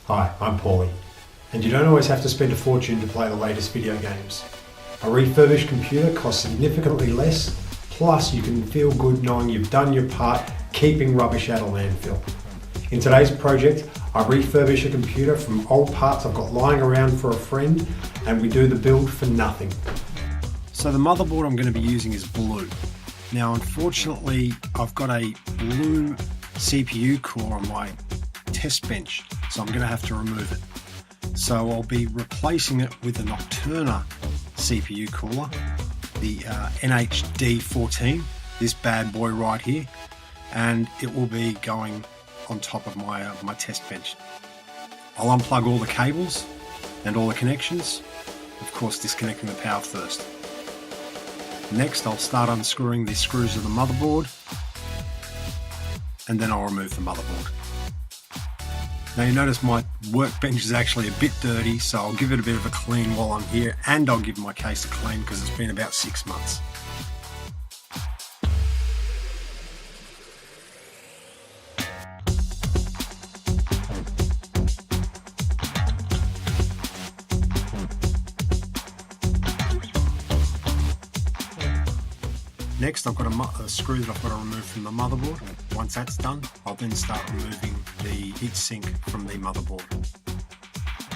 Hi, I'm Paulie, and you don't always have to spend a fortune to play the latest video games. A refurbished computer costs significantly less, plus you can feel good knowing you've done your part keeping rubbish out of landfill. In today's project, I refurbish a computer from old parts I've got lying around for a friend, and we do the build for nothing. So the motherboard I'm going to be using is blue. Now unfortunately I've got a blue CPU core on my test bench, so I'm going to have to remove it. So I'll be replacing it with a Noctua CPU cooler, the NHD14, this bad boy right here, and it will be going on top of my test bench. I'll unplug all the cables and all the connections, of course disconnecting the power first. Next I'll start unscrewing the screws of the motherboard, and then I'll remove the motherboard. Now you notice my workbench is actually a bit dirty, so I'll give it a bit of a clean while I'm here, and I'll give my case a clean because it's been about 6 months. Next I've got a screw that I've got to remove from the motherboard. Once that's done, I'll then start removing the heatsink from the motherboard.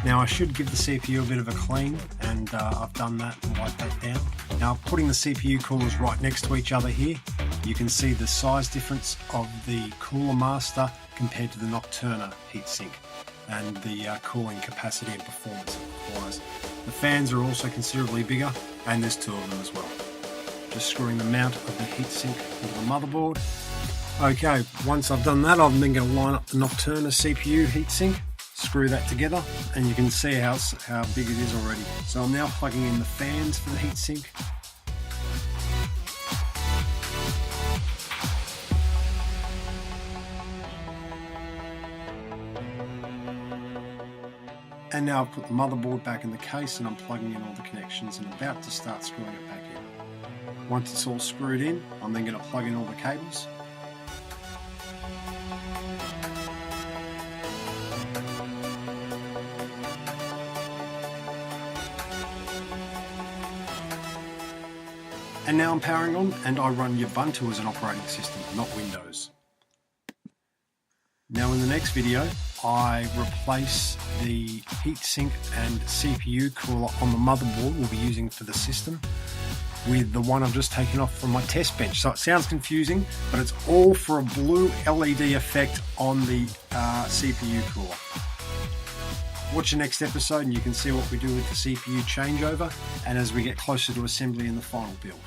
Now I should give the CPU a bit of a clean, and I've done that and wiped that down. Now putting the CPU coolers right next to each other here, you can see the size difference of the Cooler Master compared to the Noctua heatsink, and the cooling capacity and performance it requires. The fans are also considerably bigger, and there's 2 of them as well. Just screwing the mount of the heatsink into the motherboard. Okay, once I've done that, I'm then going to line up the Noctua CPU heatsink, screw that together, and you can see how big it is already. So I'm now plugging in the fans for the heatsink. And now I've put the motherboard back in the case, and I'm plugging in all the connections and about to start screwing it back in. Once it's all screwed in, I'm then going to plug in all the cables. And now I'm powering on, and I run Ubuntu as an operating system, not Windows. Now in the next video, I replace the heatsink and CPU cooler on the motherboard we'll be using for the system with the one I've just taken off from my test bench. So it sounds confusing, but it's all for a blue LED effect on the CPU cooler. Watch the next episode and you can see what we do with the CPU changeover and as we get closer to assembly in the final build.